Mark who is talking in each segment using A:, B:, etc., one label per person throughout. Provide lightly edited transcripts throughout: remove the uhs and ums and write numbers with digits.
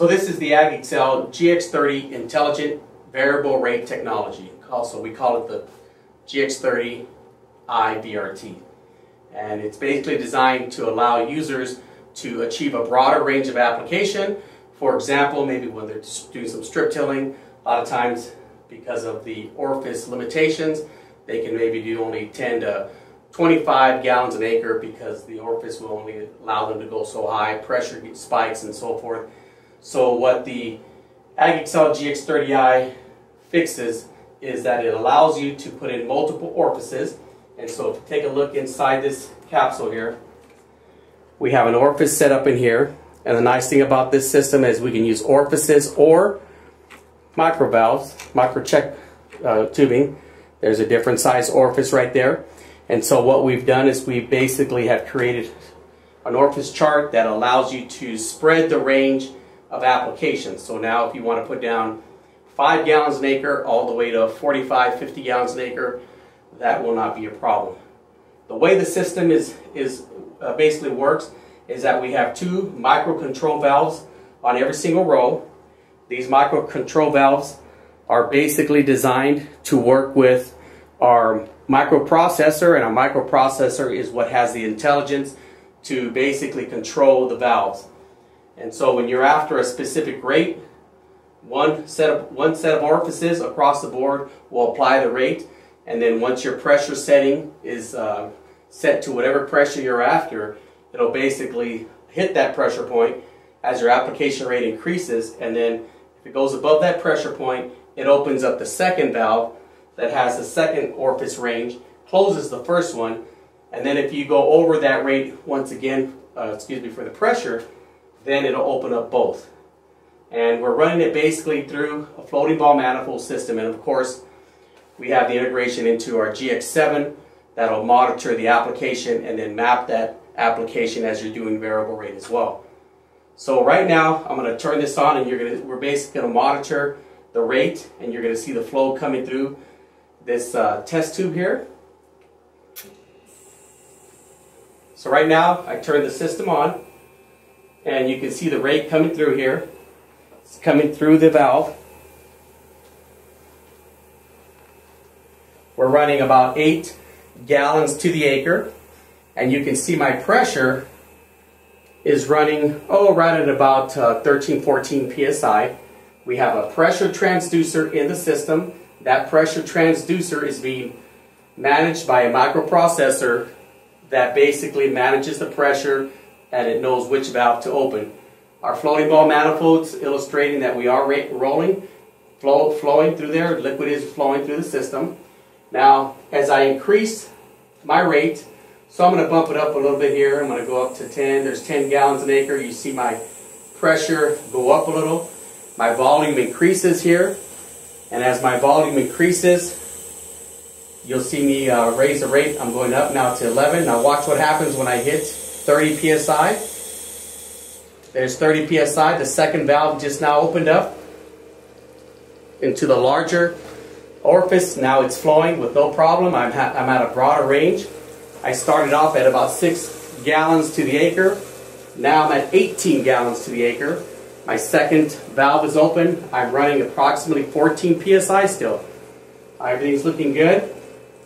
A: So this is the AgXcel GX30 Intelligent Variable Rate Technology. Also, we call it the GX30i VRT. And it's basically designed to allow users to achieve a broader range of application. For example, maybe when they're doing some strip tilling, a lot of times because of the orifice limitations, they can maybe do only 10 to 25 gallons an acre because the orifice will only allow them to go so high, pressure spikes and so forth. So what the AgXcel GX30i fixes is that it allows you to put in multiple orifices. And so if you take a look inside this capsule here, we have an orifice set up in here. And the nice thing about this system is we can use orifices or micro valves, micro check tubing. There's a different size orifice right there. And so what we've done is we basically have created an orifice chart that allows you to spread the range of applications. So now if you want to put down 5 gallons an acre all the way to 45, 50 gallons an acre, that will not be a problem. The way the system basically works is that we have 2 micro control valves on every single row. These micro control valves are basically designed to work with our microprocessor, and our microprocessor is what has the intelligence to basically control the valves. And so when you're after a specific rate, one set of orifices across the board will apply the rate, and then once your pressure setting is set to whatever pressure you're after, it'll basically hit that pressure point as your application rate increases, and then if it goes above that pressure point, it opens up the second valve that has the second orifice range, closes the first one, and then if you go over that rate once again, for the pressure, then it'll open up both. And we're running it basically through a floating ball manifold system, and of course we have the integration into our GX7 that'll monitor the application and then map that application as you're doing variable rate as well. So right now I'm going to turn this on, and we're basically going to monitor the rate, and you're going to see the flow coming through this test tube here. So right now I turn the system on, and you can see the rate coming through here. It's coming through the valve. We're running about 8 gallons to the acre, and you can see my pressure is running right at about 13-14 psi. We have a pressure transducer in the system. That pressure transducer is being managed by a microprocessor that basically manages the pressure, and it knows which valve to open. Our floating ball manifolds illustrating that we are flowing through there. Liquid is flowing through the system. Now, as I increase my rate, so I'm going to bump it up a little bit here. I'm going to go up to 10. There's 10 gallons an acre. You see my pressure go up a little. My volume increases here. And as my volume increases, you'll see me raise the rate. I'm going up now to 11. Now watch what happens when I hit 30 psi. There's 30 psi. The second valve just now opened up into the larger orifice. Now it's flowing with no problem. I'm at a broader range. I started off at about 6 gallons to the acre. Now I'm at 18 gallons to the acre. My second valve is open. I'm running approximately 14 psi still. Everything's looking good.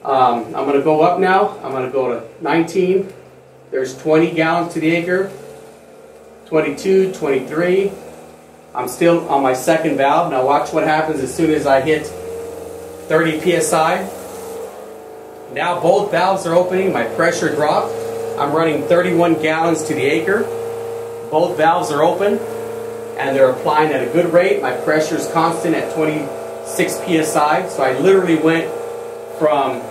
A: I'm going to go up now. I'm going to go to 19. There's 20 gallons to the acre. 22, 23. I'm still on my second valve. Now watch what happens as soon as I hit 30 psi. Now both valves are opening. My pressure dropped. I'm running 31 gallons to the acre. Both valves are open, and they're applying at a good rate. My pressure is constant at 26 psi. So I literally went from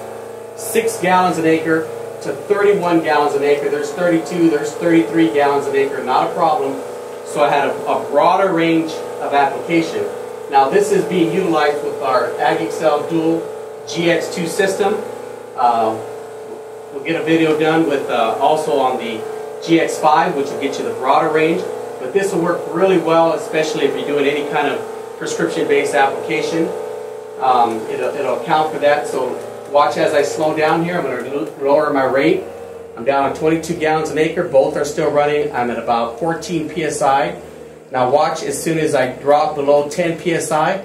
A: 6 gallons an acre to 31 gallons an acre. There's 32, there's 33 gallons an acre, not a problem. So I had a broader range of application. Now this is being utilized with our AgXcel Dual GX2 system. We'll get a video done with also on the GX5, which will get you the broader range. But this will work really well, especially if you're doing any kind of prescription-based application. It'll account for that. So watch as I slow down here. I'm going to lower my rate. I'm down to 22 gallons an acre. Both are still running. I'm at about 14 psi. Now watch, as soon as I drop below 10 psi,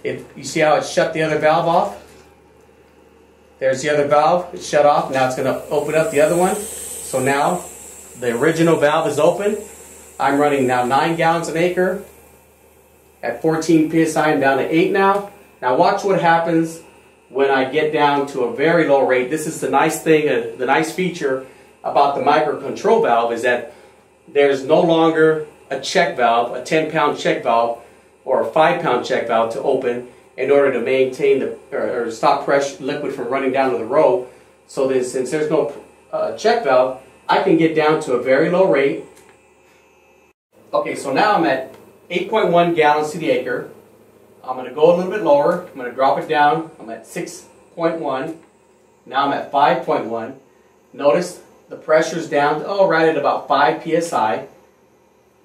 A: you see how it shut the other valve off? There's the other valve, it's shut off. Now it's going to open up the other one. So now the original valve is open. I'm running now 9 gallons an acre at 14 psi. I'm down to 8 now. Now watch what happens when I get down to a very low rate. This is the nice thing, the nice feature about the micro control valve is that there's no longer a check valve, a 10-pound check valve or a 5-pound check valve to open in order to maintain or stop liquid from running down to the row. So since there's no check valve, I can get down to a very low rate. Okay, so now I'm at 8.1 gallons to the acre. I'm going to go a little bit lower. I'm going to drop it down. I'm at 6.1. Now I'm at 5.1. Notice the pressure's down right at about 5 psi.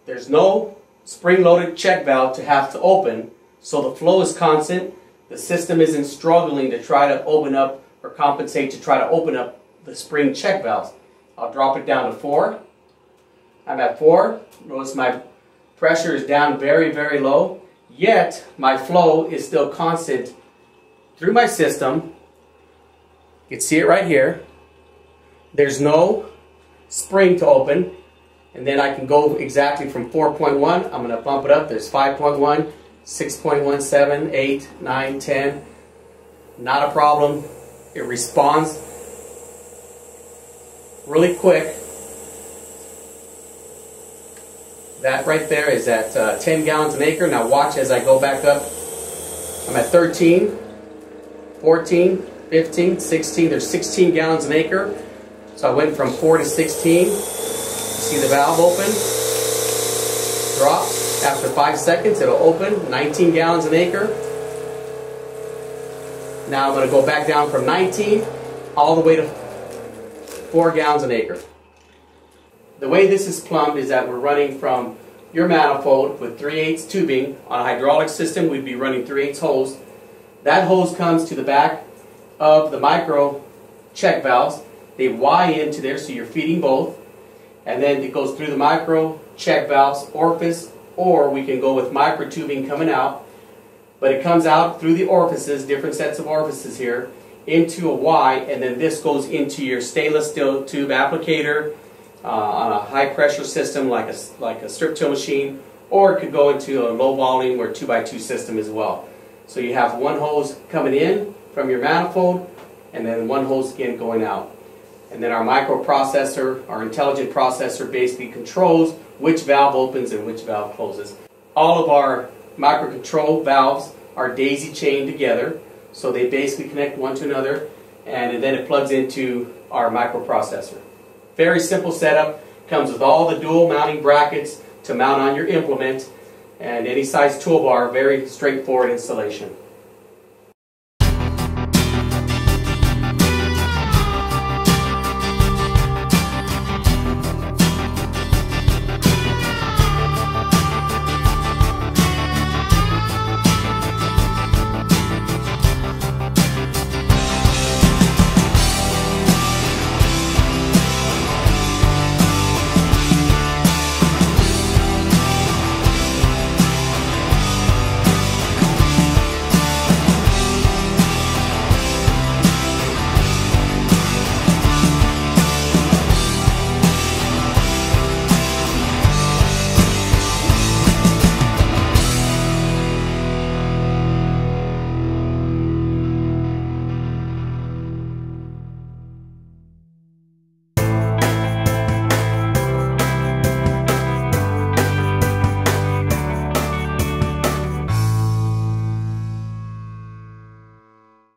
A: There's no spring-loaded check valve to have to open, so the flow is constant. The system isn't struggling to try to open up or compensate to try to open up the spring check valves. I'll drop it down to 4. I'm at 4. Notice my pressure is down very, very low, yet my flow is still constant through my system. You can see it right here. There's no spring to open. And then I can go exactly from 4.1, I'm going to bump it up. There's 5.1, 6.17, 8, 9, 10. Not a problem. It responds really quick. That right there is at 10 gallons an acre. Now watch as I go back up. I'm at 13, 14, 15, 16. There's 16 gallons an acre. So I went from 4 to 16. See the valve open, drop, after 5 seconds it'll open, 19 gallons an acre. Now I'm going to go back down from 19 all the way to 4 gallons an acre. The way this is plumbed is that we're running from your manifold with 3/8 tubing. On a hydraulic system we'd be running 3/8 hose. That hose comes to the back of the micro check valves. They Y into there, so you're feeding both. And then it goes through the micro check valves orifice, or we can go with micro tubing coming out. But it comes out through the orifices, different sets of orifices here, into a Y, and then this goes into your stainless steel tube applicator on a high pressure system like a strip till machine, or it could go into a low volume or 2x2 system as well. So you have one hose coming in from your manifold, and then one hose again going out. And then our microprocessor, our intelligent processor, basically controls which valve opens and which valve closes. All of our microcontrol valves are daisy chained together, so they basically connect one to another, and then it plugs into our microprocessor. Very simple setup. Comes with all the dual mounting brackets to mount on your implement, and any size toolbar. Very straightforward installation.